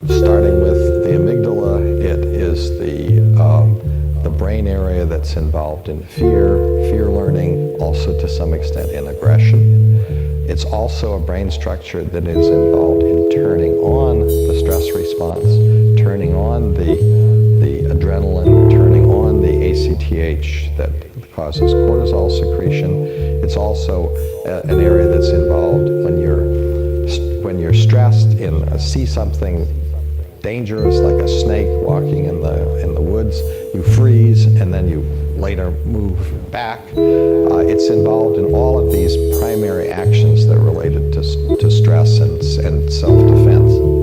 Starting with the amygdala, it is the brain area that's involved in fear learning, also to some extent in aggression. It's also a brain structure that is involved in turning on the stress response, turning on the adrenaline, turning on the ACTH that causes cortisol secretion. It's also an area that's involved when you're stressed see something dangerous like a snake walking in the woods, you freeze and then you later move back. It's involved in all of these primary actions that are related to stress and self-defense.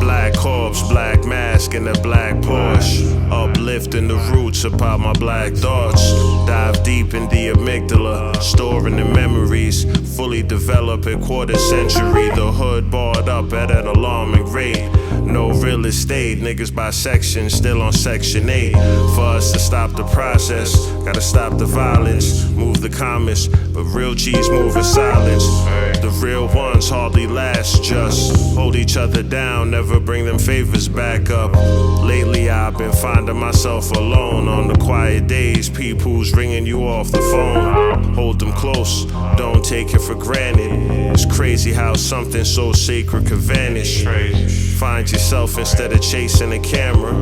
Black corpse, black mask, and a black Porsche. Uplifting the roots about my black thoughts. Dive deep in the amygdala, storing the memories. Fully develop a quarter century. The hood barred up at an alarming rate. No real estate, niggas by section, still on section 8. For us to stop the process, gotta stop the violence. Move the comments, but real G's move in silence. The real ones hardly last, just hold each other down, never bring them favors back up. Lately I've been finding myself alone on the quiet days. People's ringing you off the phone. Hold them close, don't take it for granted. It's crazy how something so sacred could vanish. Find yourself instead of chasing a camera,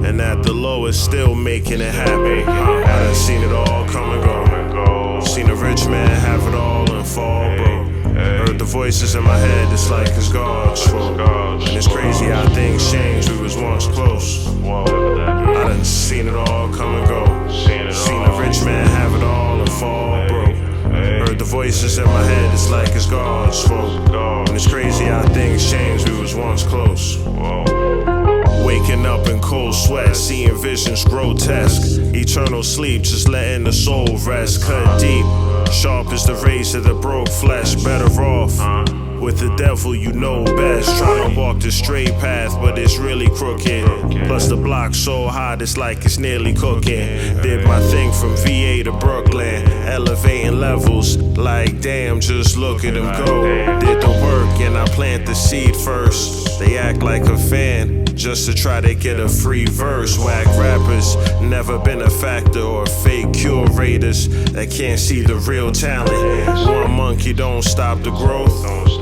and at the lowest still making it happen. I done seen it all come and go. Seen a rich man have it all and fall broke. Heard the voices in my head, it's like it's God's fault. And it's crazy how things change, we was once close. I done seen it all come and go. Seen a rich man have it all and fall broke. Heard the voices in my head, it's like it's God's fault. And it's crazy how things change, we was once close. Waking up in cold sweat, seeing visions grotesque. Eternal sleep, just letting the soul rest. Cut deep, sharp as the razor that broke flesh. Better off with the devil, you know best. Trying to walk the straight path, but it's really crooked. Plus the block so hot, it's like it's nearly cooking. Did my thing from VA to Brooklyn, elevating levels. Like damn, just look at them go. Did the work and I plant the seed first. They act like a fan, just to try to get a free verse. Whack rappers, never been a factor, or fake curators that can't see the real talent. One monkey don't stop the growth.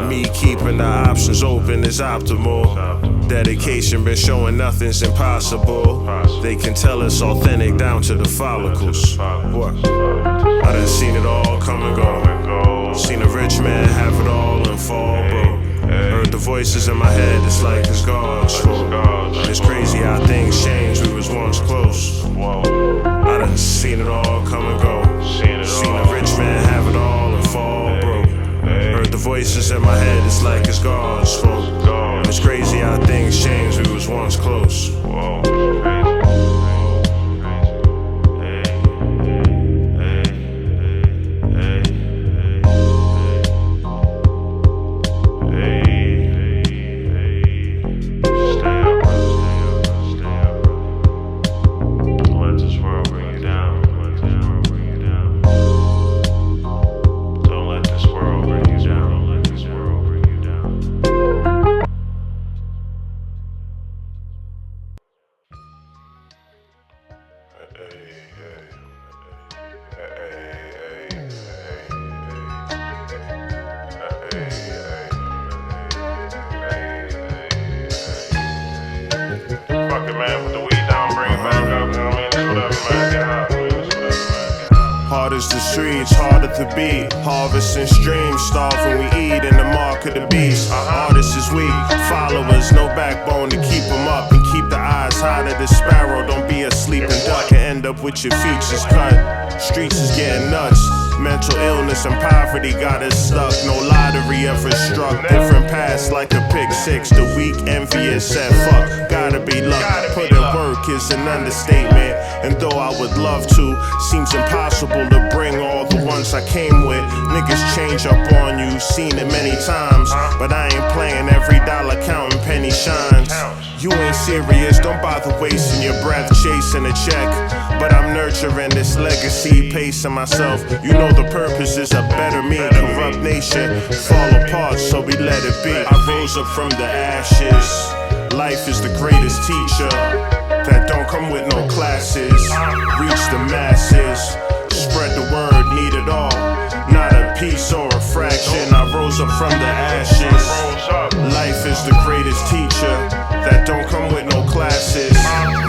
Me keeping the options open is optimal. Dedication been showing nothing's impossible. They can tell it's authentic down to the follicles. What? I done seen it all come and go. Seen a rich man have it all and fall broke. Heard the voices in my head, it's like it's God's fault. And it's crazy how things change, we was once close. I done seen it all come and go. Seen a rich man have it all and fall broke. Heard the voices in my head, it's like it's God's fault. And it's crazy how things change, we was once close. Hard as the streets, harder to beat. Harvesting streams, starving we eat in the mark of the beast. Artists is weak, followers, no backbone to keep them up. And keep the eyes high to the sparrow, don't be a sleeping duck and end up with your features cut. Streets is getting nuts, Mental illness and poverty got us stuck. No lottery ever struck. Different paths like a pick six. The weak envious said fuck. Gotta be luck. Put in work is an understatement. And though I would love to, seems impossible to bring all the ones I came with. Niggas change up on you, seen it many times. But I ain't playing every dollar counting penny shines. You ain't serious, don't bother wasting your breath chasing a check. But I'm nurturing this legacy, pacing myself. You know the purpose is a better me. Corrupt nation fall apart, so we let it be. I rose up from the ashes. Life is the greatest teacher that don't come with no classes. Reach the masses, spread the word, need it all. Not a piece or a fraction. I rose up from the ashes. Life is the greatest teacher that don't come with no classes.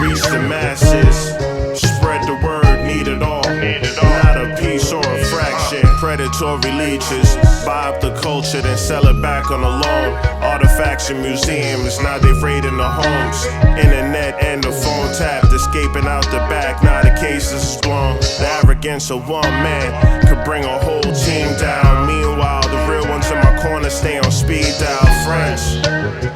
Reach the masses, spread the word, need it all. Not a piece or a fraction. Predatory leeches buy up the culture, then sell it back on a loan. Artifacts in museums, now they raiding the homes. Internet and the phone tapped, escaping out the back. Now the case is blown. The arrogance of one man could bring a whole team down. Meanwhile, the real ones in my corner stay on speed dial. Friends,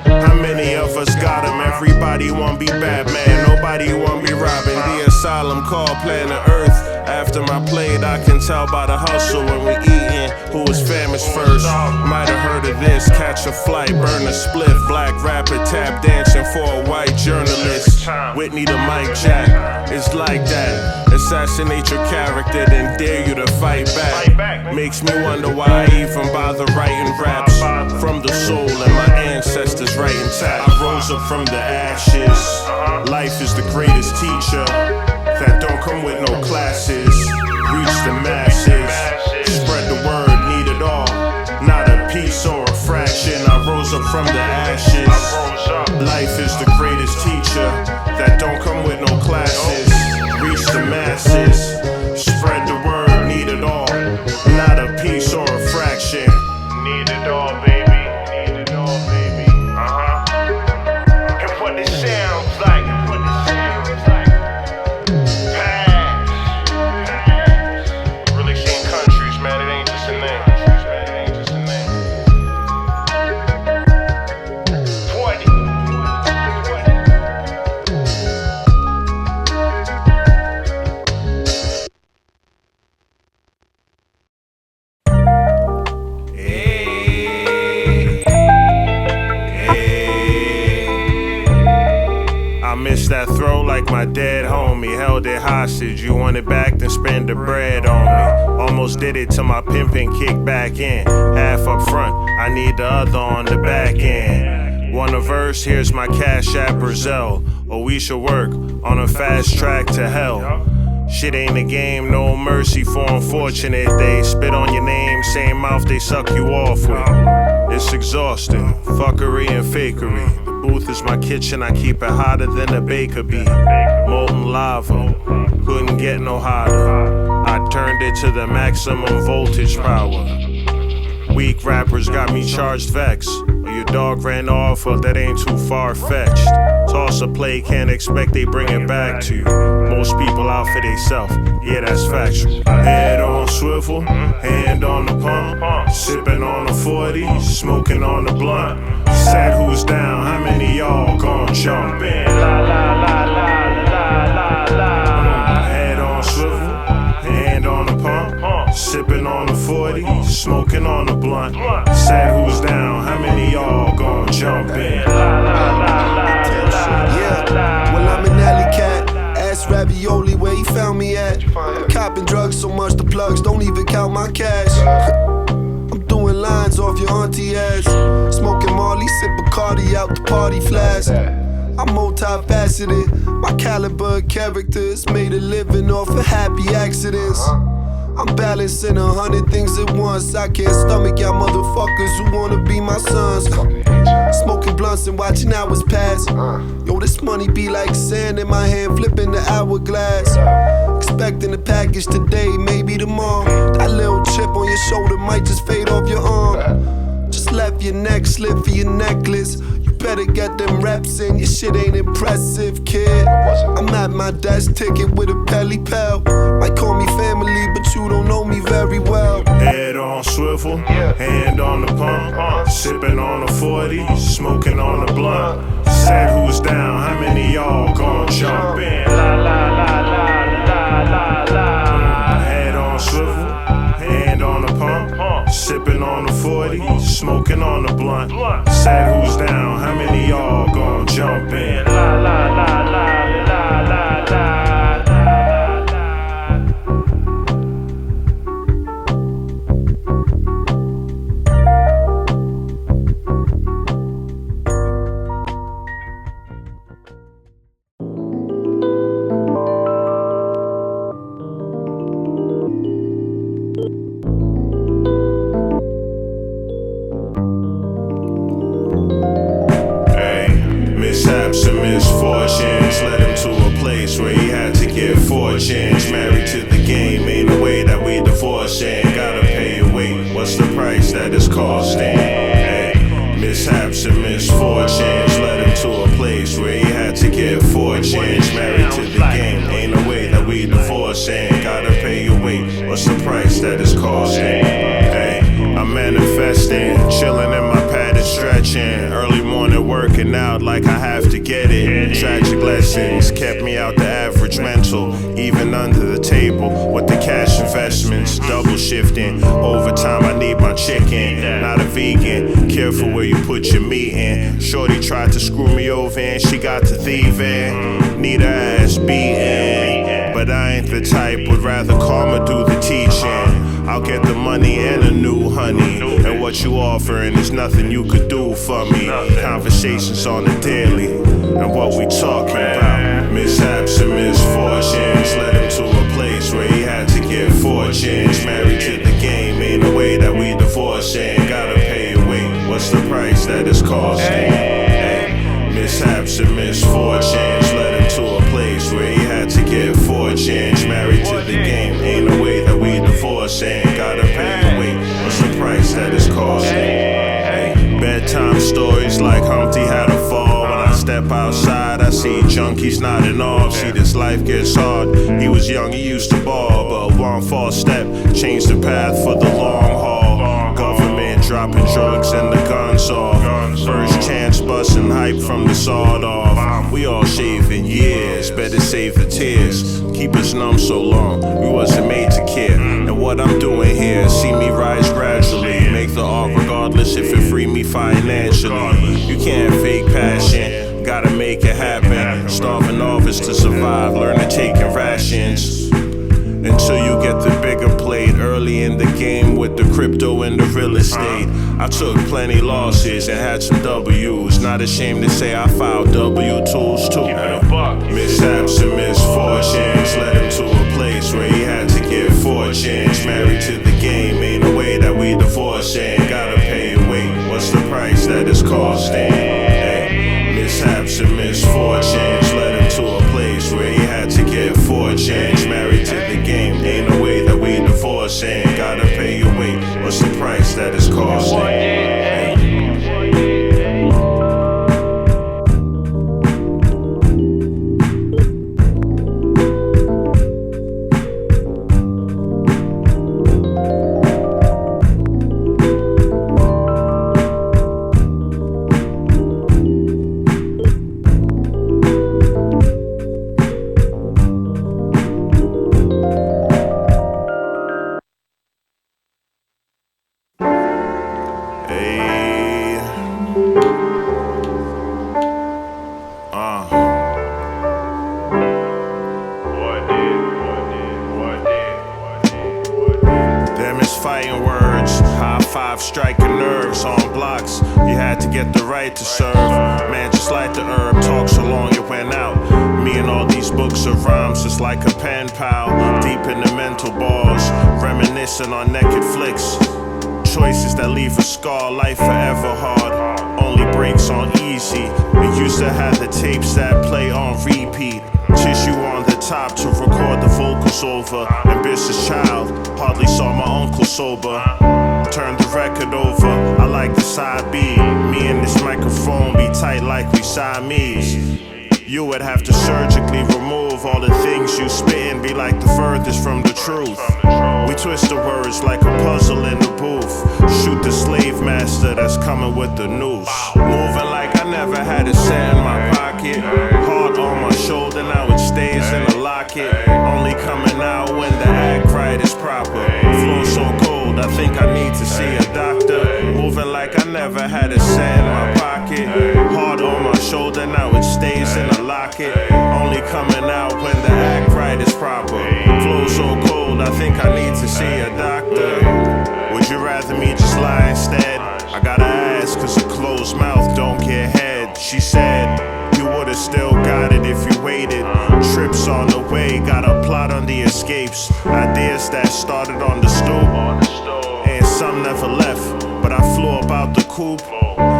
how many of us got them? Everybody wanna be Batman, nobody wanna be Robin. The asylum called planet Earth. After my plate, I can tell by the hustle when we eatin' who was famous first. Might have heard of this, catch a flight, burn a spliff. Black rapper tap dancing for a white journalist. Whitney the mic jack, it's like that. Assassinate your character, then dare you to fight back. Makes me wonder why I even bother writing raps. From the soul and my ancestors writing tap. I rose up from the ashes. Life is the greatest teacher that don't come with no classes. Reach the masses, spread the word, need it all. Not a piece or a fraction. I rose up from the ashes. Life is the greatest teacher that don't come with no classes. Reach the masses, spread the word, need it all. Not a piece or a fraction. Need it all, baby. Need it all, baby. And what it sounds like. That throw like my dead homie, held it hostage. You want it back, then spend the bread on me. Almost did it till my pimpin' kicked back in. Half up front, I need the other on the back end. Want a verse? Here's my cash app Brazil. Or we should work on a fast track to hell. Shit ain't a game, no mercy for unfortunate. They spit on your name, same mouth they suck you off with. It's exhausting, fuckery and fakery. The booth is my kitchen, I keep it hotter than a baker bee. Molten lava, couldn't get no hotter. I turned it to the maximum voltage power. Weak rappers got me charged vex. Or your dog ran off, or that ain't too far-fetched. Toss a play, can't expect they bring it back to you. Most people out for theyself, yeah, that's factual. Head on swivel, hand on the pump. Sipping on a 40, smoking on the blunt. Said who's down, how many y'all gon' jump in? La la la la la la la. Head on swivel, hand on the pump. Sipping on the 40, smoking on the blunt. Said who's down, how many y'all gon' jump in? La la la la. Yeah, well I'm an alley cat. Ask Ravioli where he found me at. Copping drugs so much the plugs don't even count my cash. I'm doing lines off your auntie ass. Smoking Marley, sip Bacardi out the party flask. I'm multifaceted. My caliber of characters made a living off of happy accidents. I'm balancing 100 things at once. I can't stomach y'all motherfuckers who wanna be my sons. Smoking blunts and watching hours pass. Yo, this money be like sand in my hand, flipping the hourglass. Expecting a package today, maybe tomorrow. That little chip on your shoulder might just fade off your arm. Just left your neck slip for your necklace. You better get them reps in. Your shit ain't impressive, kid. I'm at my desk, ticket with a pelly pal. Might call me family, but you don't know me very well. Head on swivel, hand on the pump, sipping on a 40, smoking on a blunt. Said who's down, how many y'all gon' jump in? La la la la la la la. Head on swivel, hand on the pump, sipping on a 40, smoking on a blunt. Said who's down, how many y'all gon' jump in? La la la la la la la. Mishaps and misfortunes led him to a place where he had to get fortunes. Married to the game, ain't no way that we divorcing. Gotta pay your weight, what's the price that it's costing? Hey, mishaps and misfortunes led him to a place where he had to get fortunes. Married to the game, ain't no way that we divorcing. Gotta pay your weight, what's the price that it's costing? Hey, I'm manifesting, chilling in my pad and stretching. Early morning working out like I have to get it. Tragic lessons kept me out the average mental. Even under the table with the cash investments. Double shifting, overtime I need my chicken. Not a vegan, careful where you put your meat in. Shorty tried to screw me over and she got to thieving. Need her ass beaten, but I ain't the type, would rather karma do the teaching. I'll get the money and a new honey, and what you offering is nothing you could do for me. Conversations on the daily, and what we talking about. Mishaps and misfortunes led him to a place where he had to get fortunes. Married to the game, ain't no way that we divorcing. Gotta pay your weight, what's the price that it's costing? Mishaps and misfortunes led him to a place where he had to get fortunes. Married to the game, ain't no way that we divorcing. Gotta pay your weight, what's the price that it's costing? Bedtime stories like Humpty had a fall. When I step outside, I see junkies nodding off. See, this life gets hard. He was young, he used to ball, but one false step changed the path for the long haul. Government dropping drugs and the guns off. First chance busting hype from the sawed off. We all shaving years, better save the tears. Keep us numb so long, we wasn't made to care. And what I'm doing here, see me rise gradually. Make the art regardless if it free me financially. You can't fake passion, gotta make it happen. Starving office to survive, learning taking rations. Until you get the bigger plate. Early in the game with the crypto and the real estate, I took plenty losses and had some W's. Not ashamed to say I filed W-2s too. Mishaps and misfortunes led him to a place where he had to get fortunes. Married to the game, ain't no way that we divorcing. Gotta pay your weight, what's the price that it's costing? Mishaps and misfortunes led him to a place where he had to get fortunes. Married to the game, ain't no way that we divorcing. Gotta pay your weight, what's the price that it's costing? Fighting words, high five striking nerves on blocks. You had to get the right to serve. Man, just like the herb, talk so long it went out. Me and all these books of rhymes, just like a pen pal. Deep in the mental bars, reminiscing on naked flicks. Choices that leave a scar, life forever hard. Only breaks on easy. We used to have the tapes that play on repeat. Tissue on the top to record the vocals over. Ambitious child, hardly saw my uncle sober. turn the record over. I like the side B. Me and this microphone be tight like we Siamese. You would have to surgically remove all the things you spit and be like the furthest from the truth. We twist the words like a puzzle in the booth. Shoot the slave master that's coming with the noose. Moving like I never had a cent in my pocket. Heart on my shoulder, now it stays in a locket. Only coming out when the act right is proper. Flow so cold, I think I need to see a doctor. Moving like I never had a cent in my pocket. Heart on my shoulder, now it stays in a locket. Only coming out when the act right is proper. Flow so cold, I think I need to see a doctor. Would you rather me just lie instead? I gotta ask, cause a closed mouth don't get head. She said, you would've still got it if you waited. Trips on the way, got a plot on the escapes. Ideas that started on the stoop, and some never left. But I flew up out the coop,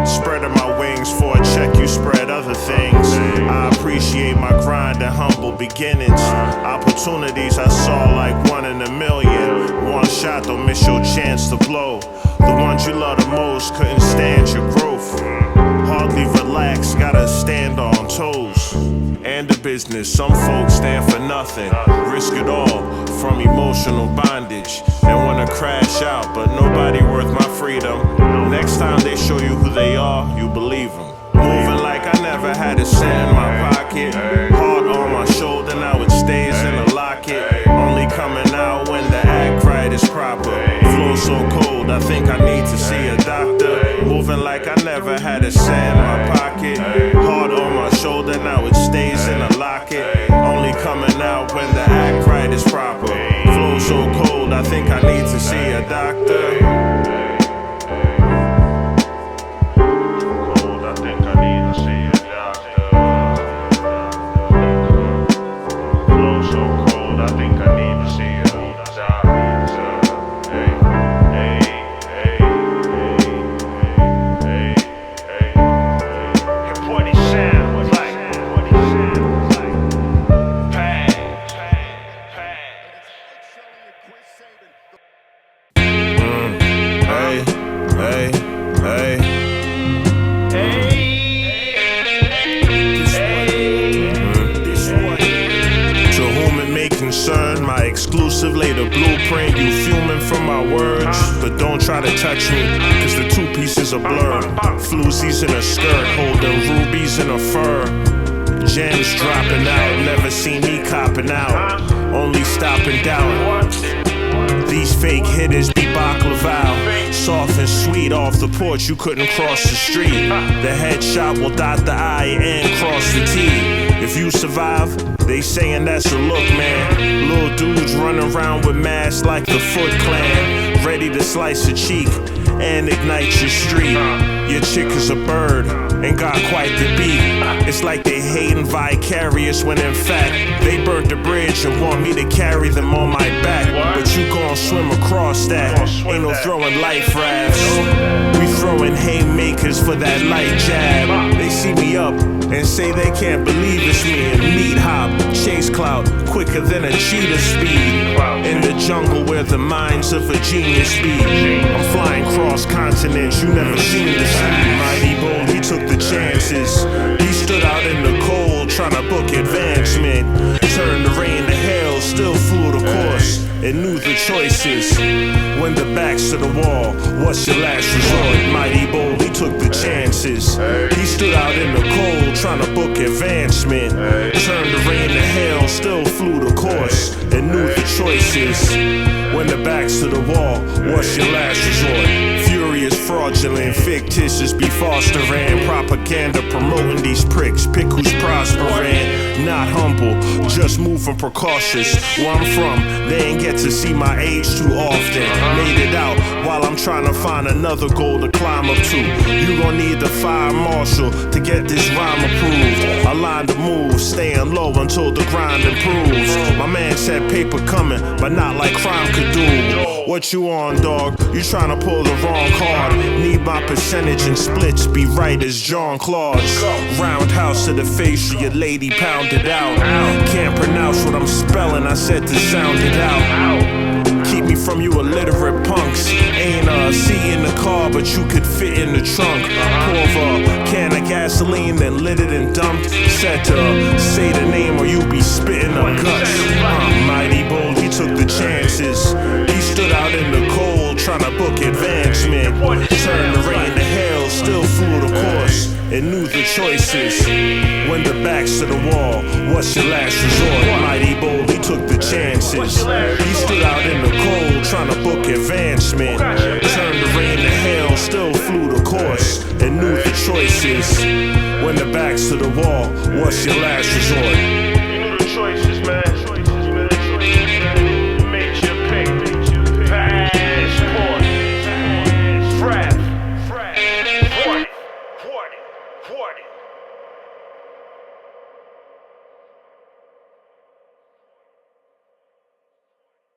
spreading my wings for a check, you spread other things. I appreciate my grind and humble beginnings. Opportunities I saw like 1 in a million. One shot, don't miss your chance to blow. The ones you love the most couldn't stand your growth. Hardly relax, gotta stand on toes. And the business, some folks stand for nothing. Risk it all from emotional bondage. And wanna crash out, but nobody worth my freedom. Next time they show you who they are, you believe them. Moving like I never had a cent in my pocket. Heart on my shoulder, now it stays in a locket. Only coming out when the act right is proper. Flow so cold, I think I need to see a doctor. Moving like I never had a cent in my pocket. Heart on my shoulder, now it stays in a locket. Only coming out when the act right is proper. Flow so cold, I think I need to see a doctor. Lay the blueprint, you fuming from my words. But don't try to touch me, cause the two pieces are blurred. Floozies in a skirt, holding rubies in a fur. Gems dropping out, never seen me copping out. Only stopping down. These fake hitters be baklava. Soft and sweet off the porch, you couldn't cross the street. The headshot will dot the I and cross the T. If you survive, they saying that's a look, man. Little dudes running around with masks like the Foot Clan, ready to slice a cheek and ignite your street. Your chick is a bird and got quite the beat. It's like they hating vicarious when in fact they burnt the bridge and want me to carry them on my back. But you gon' swim across that. Ain't no throwing life rafts. We throwing haymakers for that light jab. They see me up and say they can't believe it's me. And meat hop, chase clout, quicker than a cheetah speed. In the jungle where the minds of a genius be. I'm flying cross continents, you never seen the sea. Mighty bold, he took the chances. He stood out in the cold, trying to book advancement. Turned the rain to hell, still flew the course. And knew the choices. When the back's to the wall, what's your last resort? Mighty bold, he took the chances. He stood out in the cold, trying to book advancement. Turned the rain to hell, still flew the course. And knew the choices. When the back's to the wall, what's your last resort? Furious, fraudulent, fictitious, be fostering propaganda, promoting these pricks. Pick who's prospering, not humble, just moving precautious. Where I'm from, they ain't get to see my age too often. Made it out while I'm trying to find another goal to climb up to. You gon' need the fire marshal to get this rhyme approved. I line the move, staying low until the grind improves. My man said paper coming, but not like crime could do. What you on, dog? You tryna pull the wrong card. Need my percentage and splits, be right as John Claude's. Roundhouse to the face of your lady, pound it out. Can't pronounce what I'm spelling, I said to sound it out. Keep me from you illiterate punks. Ain't a seat in the car, but you could fit in the trunk. Pour a can of gasoline, then lit it and dumped. Said to say the name or you be spitting up guts. Mighty bold, he took the chances. He stood out in the cold, trying to book advancement. Turned the rain to hell, still flew the course, and knew the choices. When the back's to the wall, what's your last resort? Mighty bold, he took the chances. He stood out in the cold, trying to book advancement. Turned the rain to hell, still flew the course, and knew the choices. When the back's to the wall, what's your last resort? You knew the choices, man.